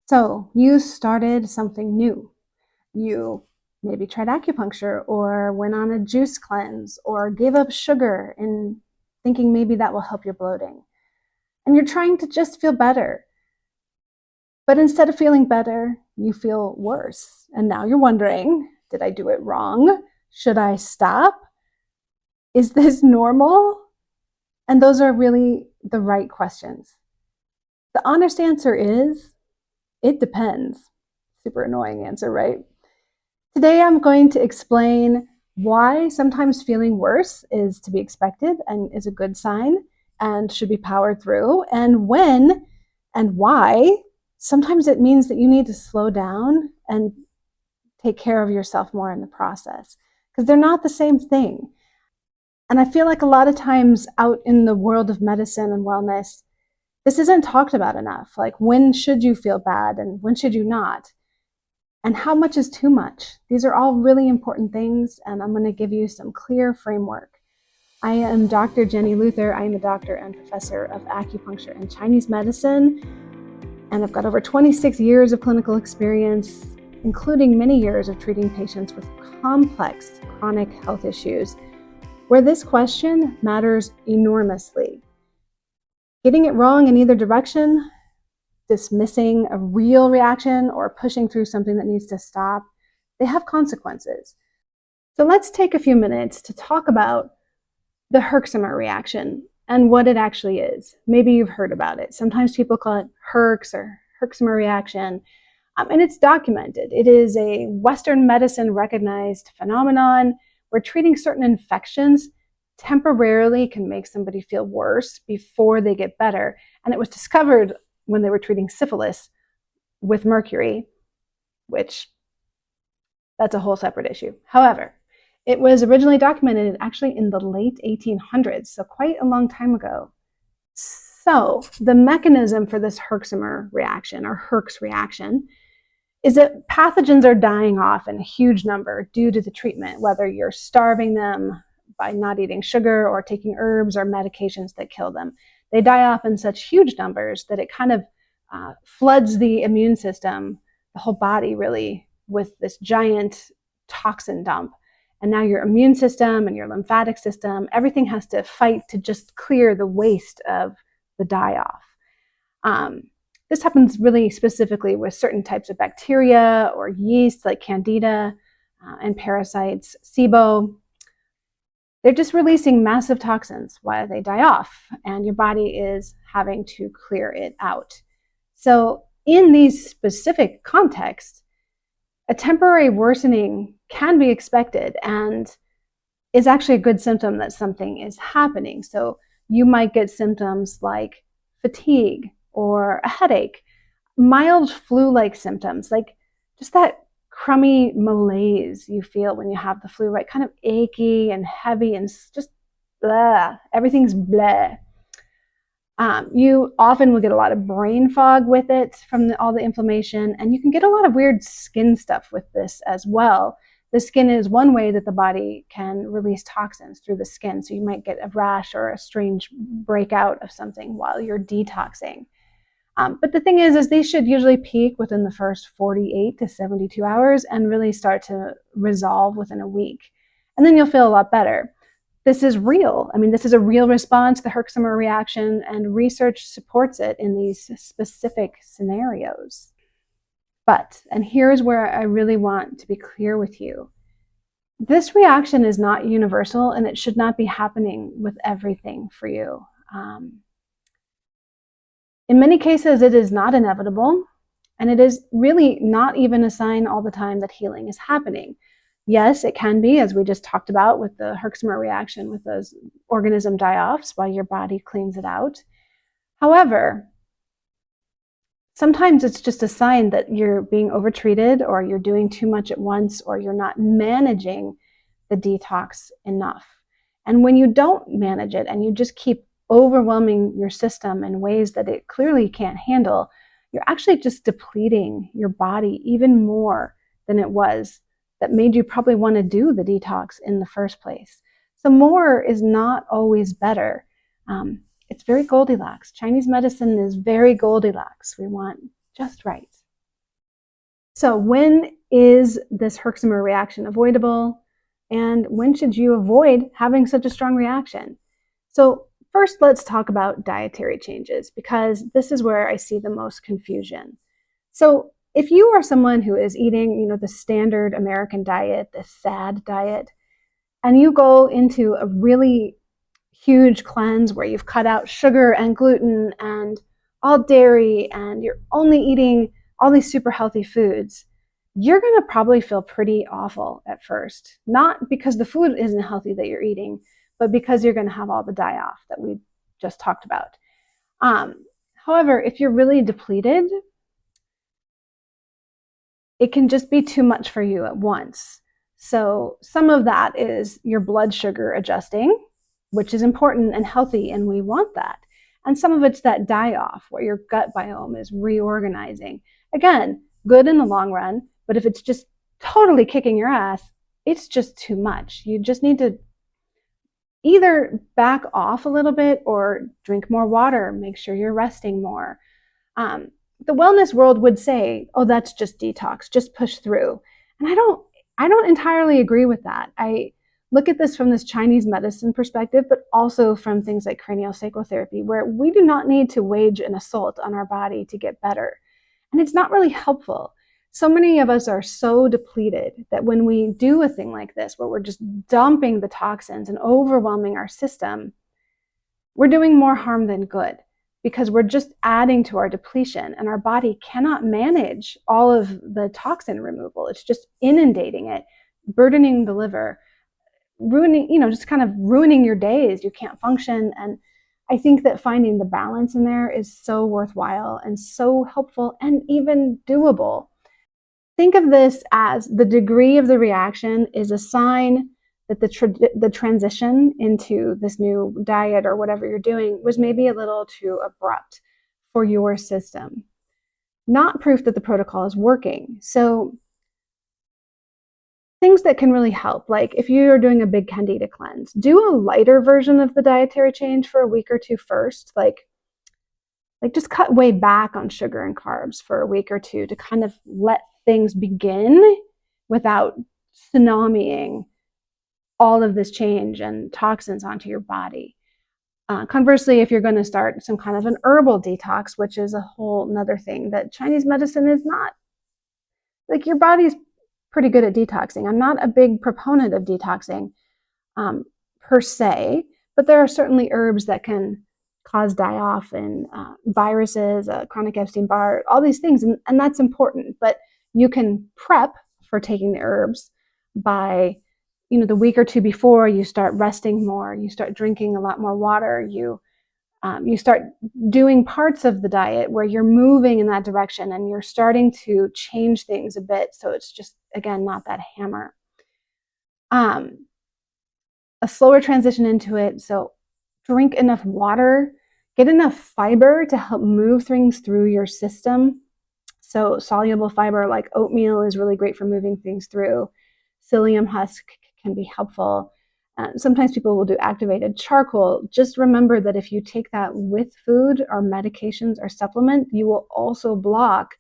So you started something new. You maybe tried acupuncture or went on a juice cleanse or gave up sugar and thinking maybe that will help your bloating. And you're trying to just feel better. But instead of feeling better, you feel worse. And now you're wondering, did I do it wrong? Should I stop? Is this normal? And those are really the right questions. The honest answer is, it depends. Super annoying answer, right? Today I'm going to explain why sometimes feeling worse is to be expected and is a good sign and should be powered through, and when and why sometimes it means that you need to slow down and take care of yourself more in the process, because they're not the same thing. And I feel like a lot of times out in the world of medicine and wellness, this isn't talked about enough. Like, when should you feel bad and when should you not? And how much is too much? These are all really important things, and I'm going to give you some clear framework. I am Dr. Jennie Luther. I am a doctor and professor of acupuncture and Chinese medicine, and I've got over 26 years of clinical experience, including many years of treating patients with complex chronic health issues, where this question matters enormously. Getting it wrong in either direction, dismissing a real reaction or pushing through something that needs to stop, they have consequences. So let's take a few minutes to talk about the Herxheimer reaction and what it actually is. Maybe you've heard about it. Sometimes people call it Herx or Herxheimer reaction, and it's documented. It is a Western medicine recognized phenomenon where treating certain infections temporarily can make somebody feel worse before they get better. And it was discovered when they were treating syphilis with mercury, which that's a whole separate issue. However, it was originally documented actually in the late 1800s, so quite a long time ago. So the mechanism for this Herxheimer reaction, or Herx reaction, is that pathogens are dying off in a huge number due to the treatment, whether you're starving them by not eating sugar or taking herbs or medications that kill them. They die off in such huge numbers that it kind of floods the immune system, the whole body really, with this giant toxin dump. And now your immune system and your lymphatic system, everything has to fight to just clear the waste of the die-off. This happens really specifically with certain types of bacteria or yeast like candida and parasites, SIBO. They're just releasing massive toxins while they die off, and your body is having to clear it out. So in these specific contexts, a temporary worsening can be expected and is actually a good symptom that something is happening. So you might get symptoms like fatigue or a headache, mild flu-like symptoms, like just that crummy malaise you feel when you have the flu, right? Kind of achy and heavy and just blah, everything's blah. You often will get a lot of brain fog with it from all the inflammation, and you can get a lot of weird skin stuff with this as well. The skin is one way that the body can release toxins, through the skin. So you might get a rash or a strange breakout of something while you're detoxing. But the thing is these should usually peak within the first 48 to 72 hours and really start to resolve within a week. And then you'll feel a lot better. This is real. I mean, this is a real response to the Herxheimer reaction, and research supports it in these specific scenarios. But, and here's where I really want to be clear with you, this reaction is not universal, and it should not be happening with everything for you. In many cases, it is not inevitable, and it is really not even a sign all the time that healing is happening. Yes, it can be, as we just talked about with the Herxheimer reaction, with those organism die-offs while your body cleans it out. However, sometimes it's just a sign that you're being overtreated, or you're doing too much at once, or you're not managing the detox enough. And when you don't manage it and you just keep overwhelming your system in ways that it clearly can't handle, you're actually just depleting your body even more than it was that made you probably want to do the detox in the first place. So more is not always better. It's very Goldilocks. Chinese medicine is very Goldilocks. We want just right. So when is this Herxheimer reaction avoidable? And when should you avoid having such a strong reaction? So first, let's talk about dietary changes, because this is where I see the most confusion. So if you are someone who is eating, the standard American diet, the SAD diet, and you go into a really huge cleanse where you've cut out sugar and gluten and all dairy and you're only eating all these super healthy foods, you're going to probably feel pretty awful at first. Not because the food isn't healthy that you're eating, but because you're going to have all the die-off that we just talked about. However, if you're really depleted, it can just be too much for you at once. So some of that is your blood sugar adjusting, which is important and healthy, and we want that. And some of it's that die-off, where your gut biome is reorganizing. Again, good in the long run, but if it's just totally kicking your ass, it's just too much. You just need to either back off a little bit or drink more water, make sure you're resting more. The wellness world would say, oh, that's just detox, just push through. And I don't entirely agree with that. I look at this from this Chinese medicine perspective, but also from things like craniosacral therapy, where we do not need to wage an assault on our body to get better. And it's not really helpful. So many of us are so depleted that when we do a thing like this, where we're just dumping the toxins and overwhelming our system, we're doing more harm than good, because we're just adding to our depletion, and our body cannot manage all of the toxin removal. It's just inundating it, burdening the liver, ruining, just kind of ruining your days. You can't function. And I think that finding the balance in there is so worthwhile and so helpful and even doable. Think of this as the degree of the reaction is a sign that the transition into this new diet or whatever you're doing was maybe a little too abrupt for your system. Not proof that the protocol is working. So things that can really help, like if you're doing a big candida cleanse, do a lighter version of the dietary change for a week or two first. Like just cut way back on sugar and carbs for a week or two to kind of let things begin without tsunamiing all of this change and toxins onto your body. Conversely, if you're going to start some kind of an herbal detox, which is a whole nother thing that Chinese medicine is not, like, your body's pretty good at detoxing. I'm not a big proponent of detoxing per se, but there are certainly herbs that can cause die-off and viruses, chronic Epstein-Barr, all these things, and that's important. But you can prep for taking the herbs by, the week or two before, you start resting more, you start drinking a lot more water, you start doing parts of the diet where you're moving in that direction and you're starting to change things a bit, so it's just, again, not that hammer. A slower transition into it, so drink enough water, get enough fiber to help move things through your system. So soluble fiber like oatmeal is really great for moving things through. Psyllium husk can be helpful. Sometimes people will do activated charcoal. Just remember that if you take that with food or medications or supplement, you will also block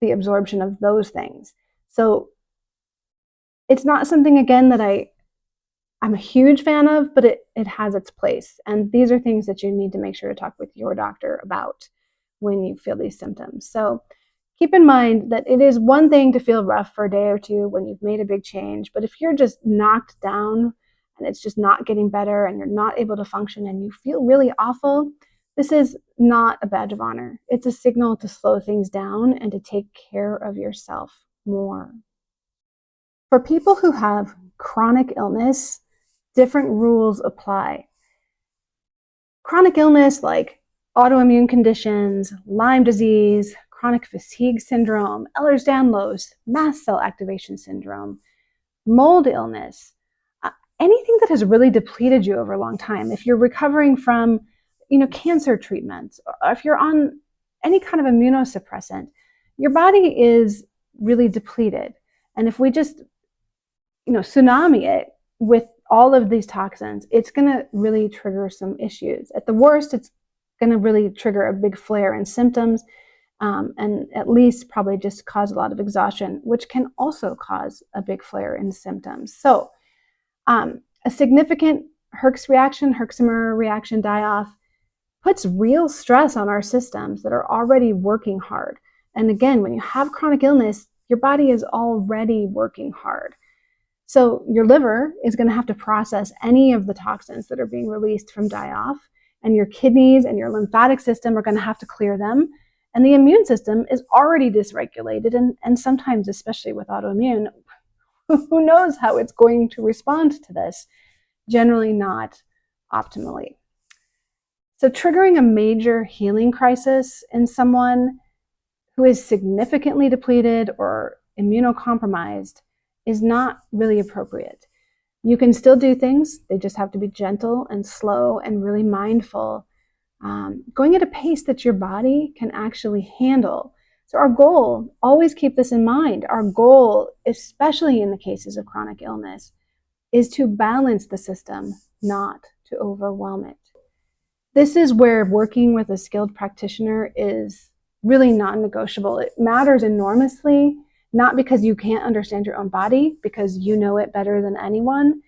the absorption of those things. So it's not something, again, that I'm a huge fan of, but it has its place. And these are things that you need to make sure to talk with your doctor about when you feel these symptoms. So keep in mind that it is one thing to feel rough for a day or two when you've made a big change, but if you're just knocked down and it's just not getting better and you're not able to function and you feel really awful, this is not a badge of honor. It's a signal to slow things down and to take care of yourself more. For people who have chronic illness, different rules apply. Chronic illness like autoimmune conditions, Lyme disease, chronic fatigue syndrome, Ehlers-Danlos, mast cell activation syndrome, mold illness, anything that has really depleted you over a long time. If you're recovering from, cancer treatments, or if you're on any kind of immunosuppressant, your body is really depleted. And if we just, tsunami it with all of these toxins, it's going to really trigger some issues. At the worst, it's going to really trigger a big flare in symptoms. and at least probably just cause a lot of exhaustion, which can also cause a big flare in symptoms. So a significant Herxheimer reaction die-off, puts real stress on our systems that are already working hard. And again, when you have chronic illness, your body is already working hard. So your liver is going to have to process any of the toxins that are being released from die-off, and your kidneys and your lymphatic system are going to have to clear them. And the immune system is already dysregulated, and sometimes, especially with autoimmune, who knows how it's going to respond to this? Generally not optimally. So triggering a major healing crisis in someone who is significantly depleted or immunocompromised is not really appropriate. You can still do things, they just have to be gentle and slow and really mindful, going at a pace that your body can actually handle. So our goal, always keep this in mind, our goal, especially in the cases of chronic illness, is to balance the system, not to overwhelm it. This is where working with a skilled practitioner is really non-negotiable. It matters enormously, not because you can't understand your own body, because you know it better than anyone.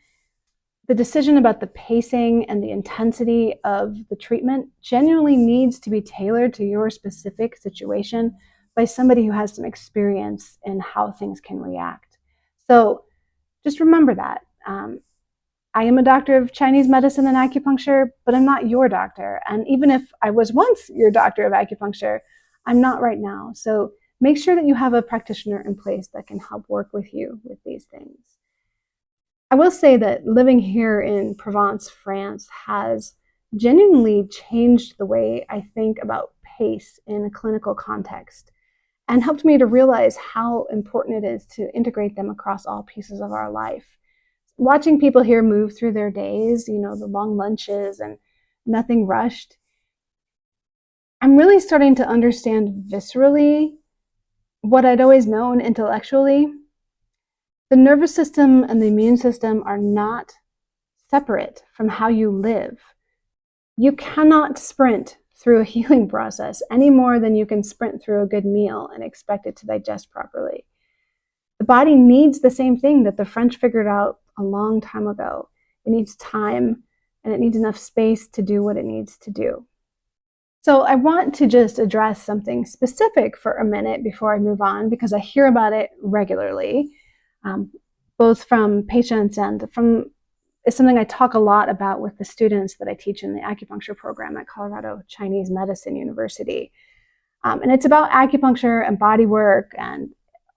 The decision about the pacing and the intensity of the treatment genuinely needs to be tailored to your specific situation by somebody who has some experience in how things can react. So just remember that. I am a doctor of Chinese medicine and acupuncture, but I'm not your doctor. And even if I was once your doctor of acupuncture, I'm not right now. So make sure that you have a practitioner in place that can help work with you with these things. I will say that living here in Provence, France, has genuinely changed the way I think about pace in a clinical context, and helped me to realize how important it is to integrate them across all pieces of our life. Watching people here move through their days, the long lunches and nothing rushed, I'm really starting to understand viscerally what I'd always known intellectually. The nervous system and the immune system are not separate from how you live. You cannot sprint through a healing process any more than you can sprint through a good meal and expect it to digest properly. The body needs the same thing that the French figured out a long time ago. It needs time, and it needs enough space to do what it needs to do. So I want to just address something specific for a minute before I move on, because I hear about it regularly, both from patients and it's something I talk a lot about with the students that I teach in the acupuncture program at Colorado Chinese Medicine University. And it's about acupuncture and body work and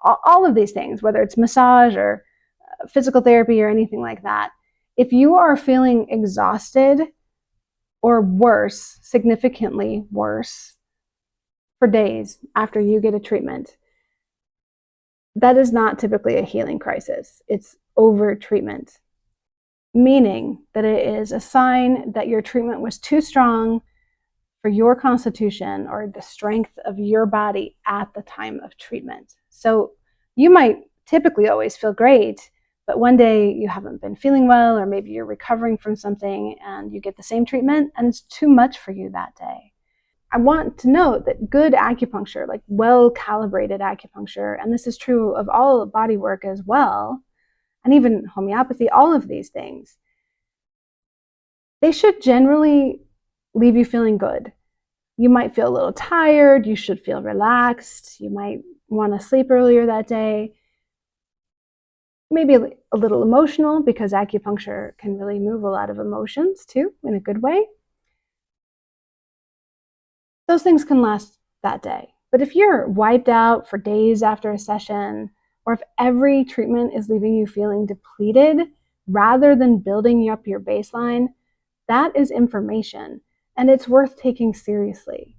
all of these things, whether it's massage or physical therapy or anything like that. If you are feeling exhausted or worse, significantly worse, for days after you get a treatment, that is not typically a healing crisis. It's over-treatment, meaning that it is a sign that your treatment was too strong for your constitution or the strength of your body at the time of treatment. So you might typically always feel great, but one day you haven't been feeling well, or maybe you're recovering from something and you get the same treatment and it's too much for you that day. I want to note that good acupuncture, like well-calibrated acupuncture, and this is true of all body work as well, and even homeopathy, all of these things, they should generally leave you feeling good. You might feel a little tired, you should feel relaxed, you might want to sleep earlier that day, maybe a little emotional, because acupuncture can really move a lot of emotions too, in a good way. Those things can last that day. But if you're wiped out for days after a session, or if every treatment is leaving you feeling depleted rather than building up your baseline, that is information, and it's worth taking seriously.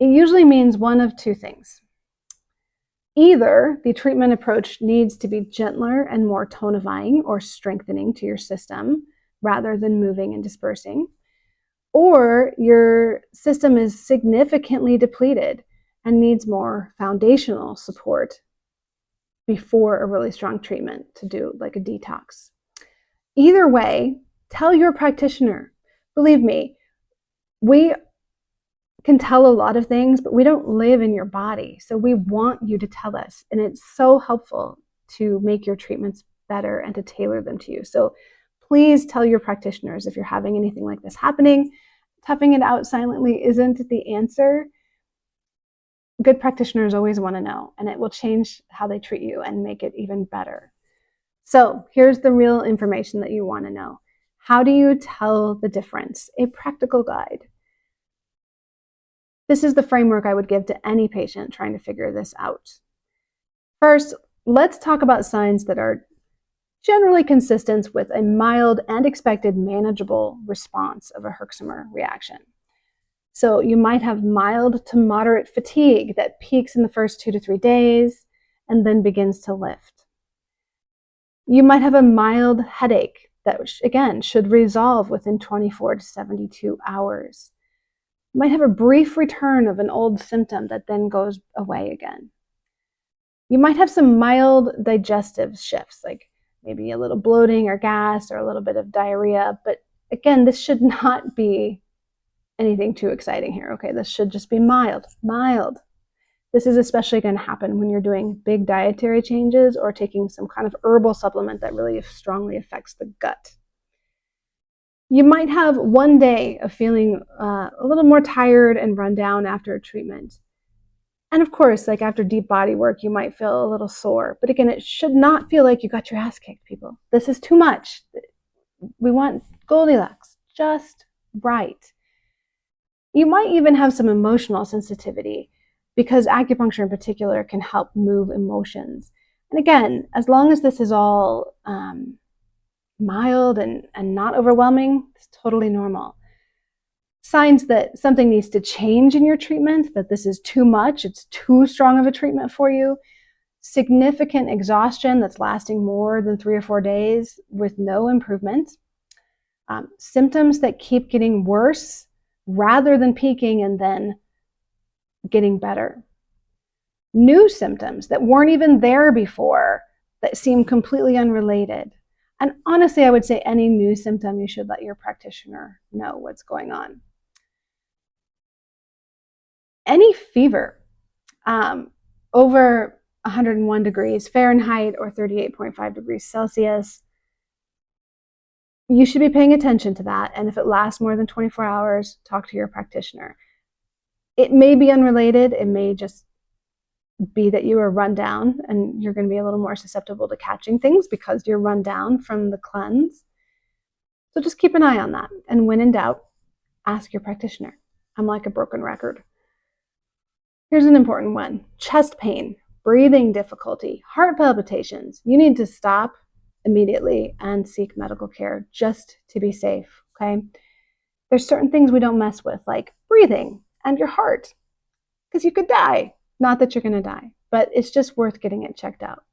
It usually means one of two things. Either the treatment approach needs to be gentler and more tonifying or strengthening to your system rather than moving and dispersing, or your system is significantly depleted and needs more foundational support before a really strong treatment to do like a detox. Either way, tell your practitioner. Believe me, we can tell a lot of things, but we don't live in your body. So we want you to tell us. And it's so helpful to make your treatments better and to tailor them to you. So please tell your practitioners if you're having anything like this happening. Toughing it out silently isn't the answer. Good practitioners always want to know, and it will change how they treat you and make it even better. So here's the real information that you want to know. How do you tell the difference? A practical guide. This is the framework I would give to any patient trying to figure this out. First, let's talk about signs that are generally consistent with a mild and expected manageable response of a Herxheimer reaction. So you might have mild to moderate fatigue that peaks in the first 2 to 3 days and then begins to lift. You might have a mild headache that, again, should resolve within 24 to 72 hours. You might have a brief return of an old symptom that then goes away again. You might have some mild digestive shifts, like maybe a little bloating or gas or a little bit of diarrhea. But again, this should not be anything too exciting here, okay? This should just be mild. This is especially going to happen when you're doing big dietary changes or taking some kind of herbal supplement that really strongly affects the gut. You might have one day of feeling a little more tired and run down after a treatment. And of course, like after deep body work, you might feel a little sore. But again, it should not feel like you got your ass kicked, people. This is too much. We want Goldilocks, just right. You might even have some emotional sensitivity because acupuncture in particular can help move emotions. And again, as long as this is all mild and not overwhelming, it's totally normal. Signs that something needs to change in your treatment, that this is too much, it's too strong of a treatment for you. Significant exhaustion that's lasting more than 3 or 4 days with no improvement. Symptoms that keep getting worse rather than peaking and then getting better. New symptoms that weren't even there before that seem completely unrelated. And honestly, I would say any new symptom, you should let your practitioner know what's going on. Any fever over 101 degrees Fahrenheit or 38.5 degrees Celsius, you should be paying attention to that. And if it lasts more than 24 hours, talk to your practitioner. It may be unrelated. It may just be that you are run down and you're going to be a little more susceptible to catching things because you're run down from the cleanse. So just keep an eye on that. And when in doubt, ask your practitioner. I'm like a broken record. Here's an important one. Chest pain, breathing difficulty, heart palpitations. You need to stop immediately and seek medical care just to be safe, okay? There's certain things we don't mess with, like breathing and your heart, because you could die. Not that you're going to die, but it's just worth getting it checked out.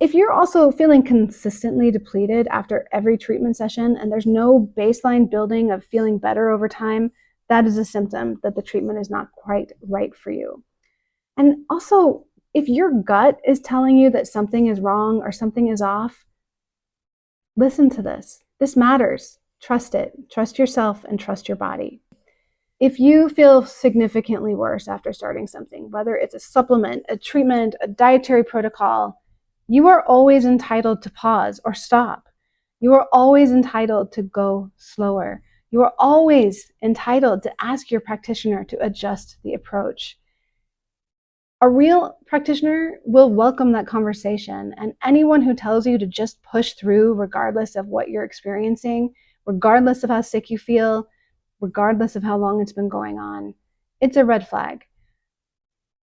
If you're also feeling consistently depleted after every treatment session and there's no baseline building of feeling better over time, that is a symptom that the treatment is not quite right for you. And also, if your gut is telling you that something is wrong or something is off, listen to this. This matters. Trust it. Trust yourself and trust your body. If you feel significantly worse after starting something, whether it's a supplement, a treatment, a dietary protocol, you are always entitled to pause or stop. You are always entitled to go slower. You are always entitled to ask your practitioner to adjust the approach. A real practitioner will welcome that conversation, and anyone who tells you to just push through regardless of what you're experiencing, regardless of how sick you feel, regardless of how long it's been going on, it's a red flag.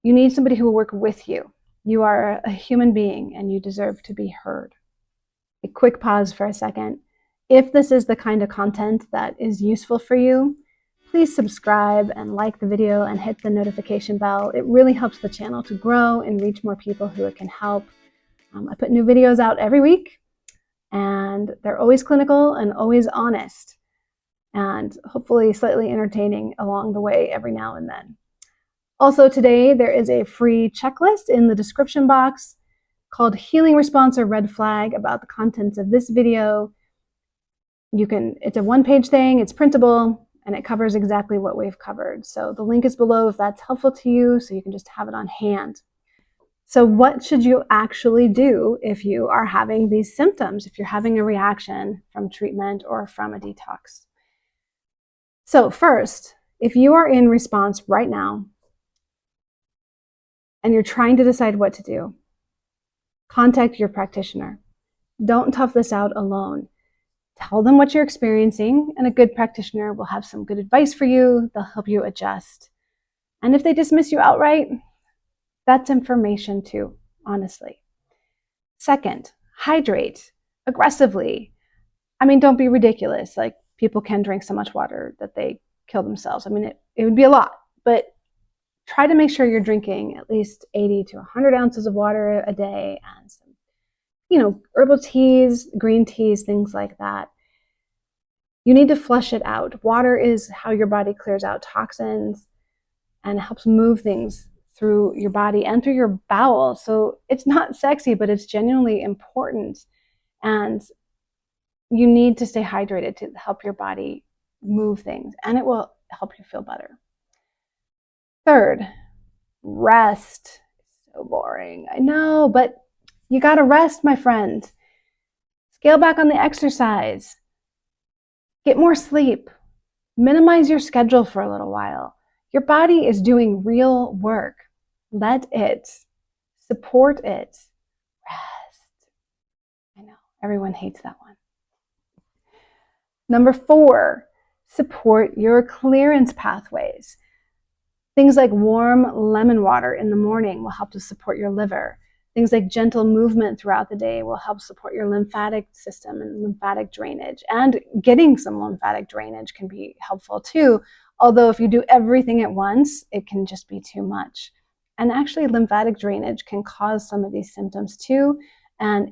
You need somebody who will work with you. You are a human being and you deserve to be heard. A quick pause for a second. If this is the kind of content that is useful for you, please subscribe and like the video and hit the notification bell. It really helps the channel to grow and reach more people who it can help. I put new videos out every week, and they're always clinical and always honest, and hopefully slightly entertaining along the way every now and then. Also today, there is a free checklist in the description box called Healing Response or Red Flag about the contents of this video. It's a one-page thing, it's printable, and it covers exactly what we've covered. So the link is below if that's helpful to you, so you can just have it on hand. So what should you actually do if you are having these symptoms, if you're having a reaction from treatment or from a detox? So first, if you are in response right now and you're trying to decide what to do, contact your practitioner. Don't tough this out alone. Tell them what you're experiencing, and a good practitioner will have some good advice for you. They'll help you adjust. And if they dismiss you outright, that's information too, honestly. Second, hydrate aggressively. I mean, don't be ridiculous. Like, people can drink so much water that they kill themselves. I mean, it would be a lot, but try to make sure you're drinking at least 80 to 100 ounces of water a day, and some, herbal teas, green teas, things like that. You need to flush it out. Water is how your body clears out toxins and helps move things through your body and through your bowel. So it's not sexy, but it's genuinely important. And you need to stay hydrated to help your body move things, and it will help you feel better. Third, rest. So boring, I know, but you gotta rest, my friend. Scale back on the exercise. Get more sleep. Minimize your schedule for a little while. Your body is doing real work. Let it. Support it. Rest. I know, everyone hates that one. Number 4, support your clearance pathways. Things like warm lemon water in the morning will help to support your liver. Things like gentle movement throughout the day will help support your lymphatic system and lymphatic drainage. And getting some lymphatic drainage can be helpful too. Although if you do everything at once, it can just be too much. And actually, lymphatic drainage can cause some of these symptoms too. And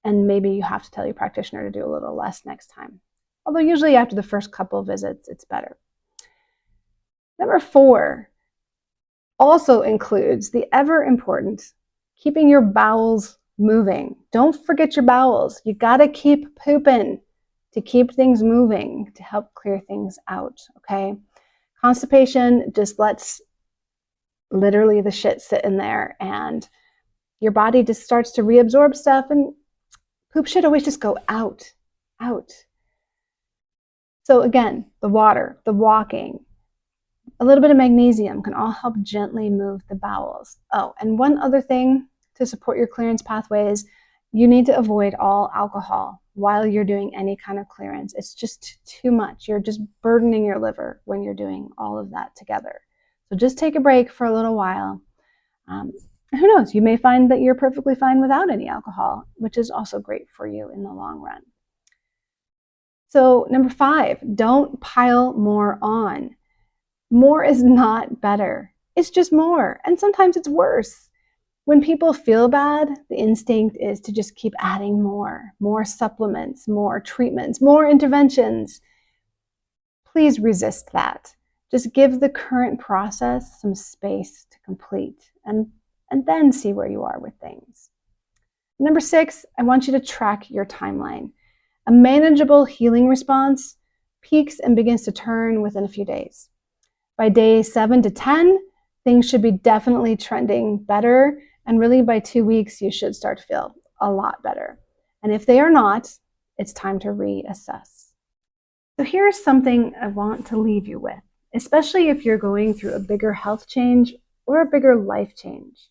maybe you have to tell your practitioner to do a little less next time. Although usually after the first couple visits, it's better. Number 4 also includes the ever important keeping your bowels moving. Don't forget your bowels. You gotta keep pooping to keep things moving, to help clear things out, okay? Constipation just lets literally the shit sit in there, and your body just starts to reabsorb stuff, and poop should always just go out. So again, the water, the walking, a little bit of magnesium can all help gently move the bowels. Oh, and one other thing to support your clearance pathways, you need to avoid all alcohol while you're doing any kind of clearance. It's just too much. You're just burdening your liver when you're doing all of that together. So just take a break for a little while. Who knows, you may find that you're perfectly fine without any alcohol, which is also great for you in the long run. So number 5, don't pile more on. More is not better. It's just more, and sometimes it's worse. When people feel bad, the instinct is to just keep adding more supplements, more treatments, more interventions. Please resist that. Just give the current process some space to complete, and then see where you are with things. Number 6, I want you to track your timeline. A manageable healing response peaks and begins to turn within a few days. By day 7 to 10, things should be definitely trending better, and really by 2 weeks, you should start to feel a lot better. And if they are not, it's time to reassess. So here's something I want to leave you with, especially if you're going through a bigger health change or a bigger life change.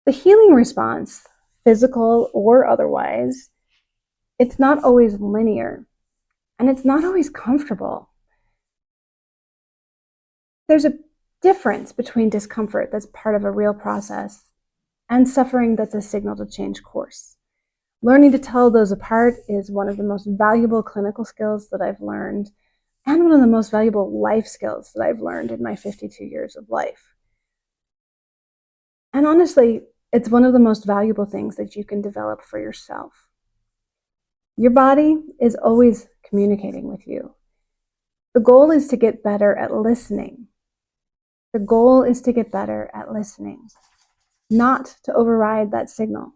The healing response, physical or otherwise, it's not always linear, and it's not always comfortable. There's a difference between discomfort that's part of a real process and suffering that's a signal to change course. Learning to tell those apart is one of the most valuable clinical skills that I've learned, and one of the most valuable life skills that I've learned in my 52 years of life. And honestly, it's one of the most valuable things that you can develop for yourself. Your body is always communicating with you. The goal is to get better at listening. The goal is to get better at listening, not to override that signal.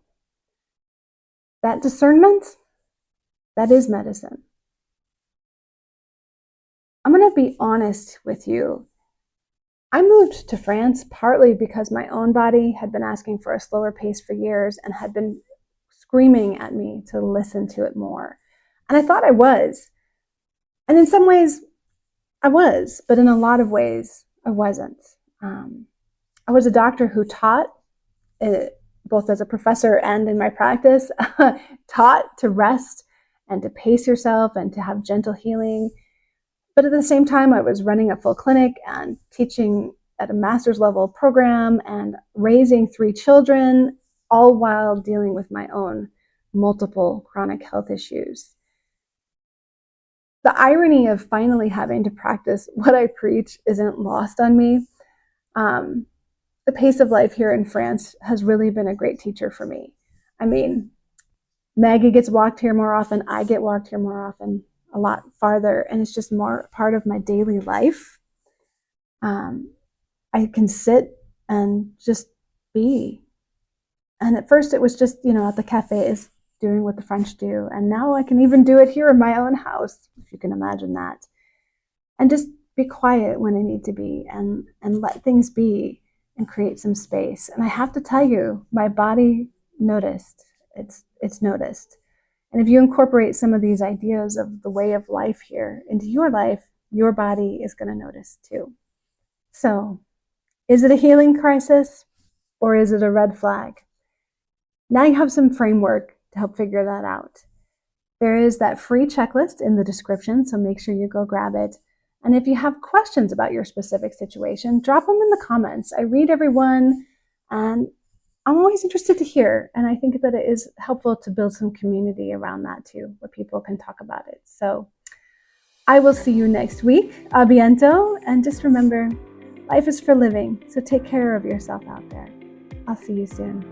That discernment, that is medicine. I'm going to be honest with you. I moved to France partly because my own body had been asking for a slower pace for years and had been screaming at me to listen to it more. And I thought I was. And in some ways, I was, but in a lot of ways, I wasn't. I was a doctor who taught, both as a professor and in my practice, taught to rest and to pace yourself and to have gentle healing. But at the same time, I was running a full clinic and teaching at a master's level program and raising 3 children, all while dealing with my own multiple chronic health issues. The irony of finally having to practice what I preach isn't lost on me. The pace of life here in France has really been a great teacher for me. I mean, Maggie gets walked here more often. I get walked here more often, a lot farther, and it's just more part of my daily life. I can sit and just be. And at first it was just, at the cafes doing what the French do. And now I can even do it here in my own house, if you can imagine that. And just be quiet when I need to be and let things be and create some space. And I have to tell you, my body noticed. It's noticed. And if you incorporate some of these ideas of the way of life here into your life, your body is going to notice too. So, is it a healing crisis or is it a red flag? Now you have some framework to help figure that out. There is that free checklist in the description, so make sure you go grab it. And if you have questions about your specific situation, drop them in the comments. I read everyone, and I'm always interested to hear. And I think that it is helpful to build some community around that too, where people can talk about it. So I will see you next week. A biento. And just remember, life is for living, so take care of yourself out there. I'll see you soon.